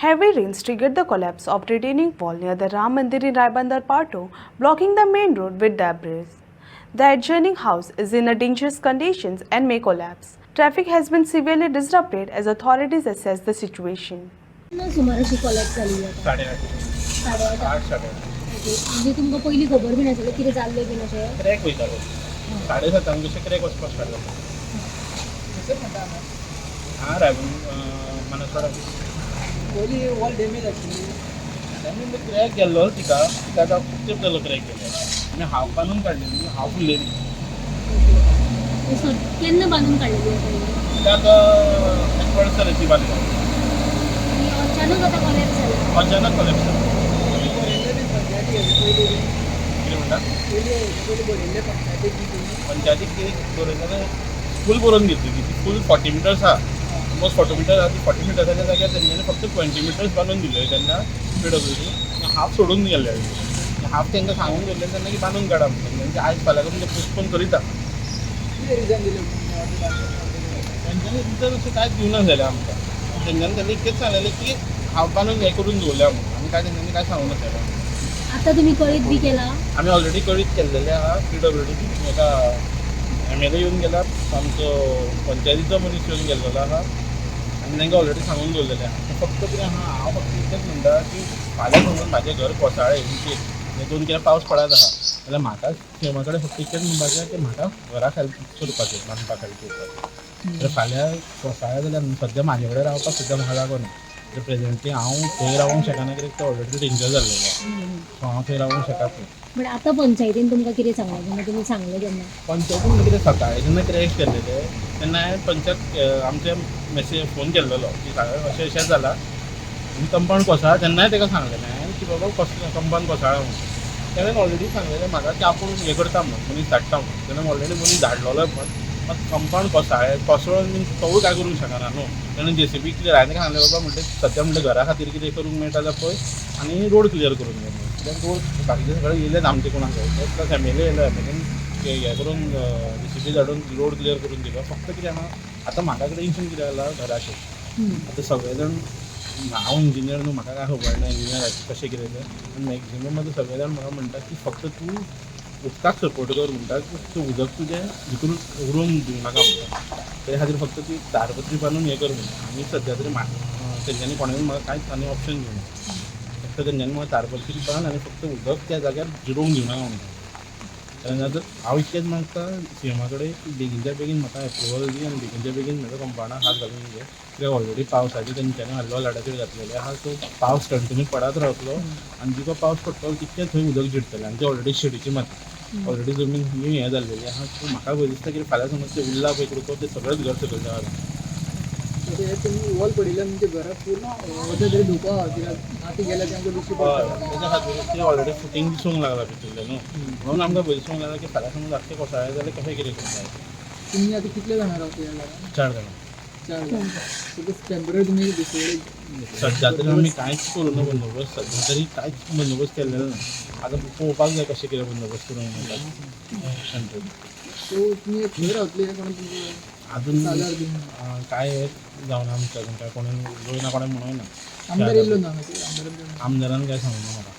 Heavy rains triggered the collapse of retaining wall near the Ram Mandir in Raibandar Pato, blocking the main road with debris. The adjoining house is in a dangerous conditions and may collapse. Traffic has been severely disrupted as authorities assess the situation. सुमार अशी college जाली आता 8:30 8:30 8:30 म्हणजे तुमकां पयलीं खबर बी नासलें कितें जाल्लें बीन अशें क्रॅक वयतालो 7:30 कशें क्रॅक वचपाक स्टार्ट जाता हां रायबून मनसवाडा पयलीं वॉल डॅमेज आशिल्ली आनी क्रॅक गेल्लो तिका आतां खूब तेंप जालो क्रॅक गेलो आनी हाफ बांदून काडलेली हाफ उरलेली सो केन्ना बांदून काडलेली आसा तिका आतां 1 वर्स जालें ती बांदून आनी अचानक आतां कॉलेज जाला अचानक कॉलेप्स जालो बरयल्ले बी पंचायती पयलीं कितें म्हणटा पयलीं बरयल्ले पंचायतीक बी तुमी पंचायतीक कितें बरयताले फूल बरोवन घेतली ती फूल 40 मिटर्स आहा ऑलमोस्ट 40 मिटर्स आहा ती 40 मिटर्साच्या जाग्यार तेंच्यांनी फक्त 20 मिटर्स बांदून दिल्यो तेन्ना PWC हाफ सोडून गेल्ले हाफ तांकां सांगून गेल्ले तेन्ना की बांदून काडा म्हणून तेंचे आयज फाल्यां करून ते पोस्टपोन करिता कितें रिजन दिलें तेंच्यांनी रिजन अशें कांयच दिवना जालें आमकां तेंच्यांनी इतकेंच सांगलेलें की हाफ बांदून हें करून दवरल्या म्हणून आनी काय तेंच्यांनी कांय सांगूंक नासलें आतां तुमी कळीत बी केला आमी ऑलरेडी कळीत केल्लेले आहा PWD हेका MLA येवन गेला आमचो पंचायतीचो मनीस येवन गेल्लो आहा आनी तांकां ऑलरेडी सांगून दवरलेलें आहा फक्त कितें आहा हांव फक्त इतकेंच म्हणटा की फाल्यां समज म्हाजें घर कोसाळ्ळें म्हणजे 2 कितें पावस पडत आहा जाल्यार म्हाका सीएमा कडेन फक्त इतकेंच म्हणपाचें की म्हाका घरा हेल्प करपाचें बांदपाक हेल्प करपाचें तर फाल्यां कोसाळ्ळें जाल्यार सद्या म्हाजे कडेन रावपाक सुद्दां म्हाका जागो ना तर प्रेझेंटली हांव थंय रावूंक शकना कित्याक तो ऑलरेडी डेंजर जाल्लेलो सो हांव थंय रावूंक शकना बट आतां पंचायतीन तुमकां कितें सांगलें जेन्ना तुमी सांगलें जेन्ना पंचायतीन कितें सकाळीं जेन्ना क्रॅश केल्लेले तेन्ना हांवें पंचायत आमच्या मॅसेज फोन केल्लो की अशें अशें जालां आनी कंपाउंड कोसळ्ळा तेन्नाय ताका सांगलेलें हांवें की बाबा कंपाउंड कोसळ्ळा म्हणून तेणें ऑलरेडी सांगलेलें म्हाका की आपूण हें करता म्हणून मनीस धाडटा म्हणून तेणें ऑलरेडी मनीस धाडलेलो पण मात कंपाउंड कोसळ्ळें कोसळून बीन तोवूय काय करूंक शकना न्हू तेणें JCB क्लियर हांवें ताका सांगलें बाबा म्हणलें सद्या म्हणलें घरा खातीर कितें करूंक मेळटा जाल्यार पळय आनी रोड क्लियर करून घे म्हणून कित्याक रोड बाकीचे सगळे येयलेच आमचे कोणाक प्लस MLA येयलो MLAन हें करून JCB धाडून रोड क्लियर करून दिलो फक्त कितें आहा आतां म्हाका टेंशन कितें जालां घराचें आतां सगळे जाण हांव इंजिनियर न्हू म्हाका काय खबर ना इंजिनियर कशें कितें तें पूण मॅक्झिमम आतां सगळे जाण म्हाका म्हणटा की फक्त तूं उदकाक सपोर्ट कर म्हणटा की तूं उदक तुजें भितून उरोवंक दिवं नाका म्हणटा ते खातीर फक्त ती तारपत्री बांदून हें कर म्हणटा आनी सद्या तरी तेंच्यांनी कोणाकूय म्हाका कांयच आनी ऑप्शन दिवना फक्त तेंच्यांनी म्हाका तारपत्री बांद आनी फक्त उदक त्या जाग्यार जिरोवंक दिवनाका म्हणटा तेन्ना हांव इतकेंच मागता सीएमा कडेन बेगीनच्या बेगीन म्हाका एप्रुवल दी आनी बेगीनच्या बेगीन म्हाका कंपाउंडाक हात घालून घे कित्याक ऑलरेडी पावसाची तेंच्यांनी हल्लो लाडाचेर घातलेले आहा सो पावस कंटिन्यू पडत रावतलो आनी जितको पावस पडटलो तितकें थंय उदक जिरतलें आनी तें ऑलरेडी शेडीची माती ऑलरेडी जमीन ही हें जाल्लेली आहा सो म्हाका भंय दिसता की फाल्यां समज तें उरला पळय कृपो तें सगळेंच घर सकयल जाता तुमी वॉल पडिल्ल्यान म्हणजे घराक पूर्ण वता तरी धोको आहा कित्याक आतां गेल्यार तेंका दुसरी पडटा तेच्या खातीर तें ऑलरेडी फुटींग दिसूंक लागला भितरलें न्हू म्हणून आमकां भंय दिसूंक लागला की फाल्यां समज आख्खें कोसळ्ळें जाल्यार कशें कितें करता तुमी आतां कितले जाणां रावता ह्या घरान 4 जाणां 4 जाणां सो टेम्पररी तुमी दुसरे सध्या तरी आमी कांयच करूं ना बंदोबस्त सध्या तरी कांयच बंदोबस्त केल्लेलो ना आतां पळोवपाक जाय कशें कितें बंदोबस्त करूंक मेळटा सेंट्रल सो तुमी खंय रावतले कोण अजून सालार बीन काय जावना आमच्या अजून काय कोणी रोयना कोणें म्हणूंक ना आमदार येयल्लो ना आमदार आमदारान काय सांगूना म्हाका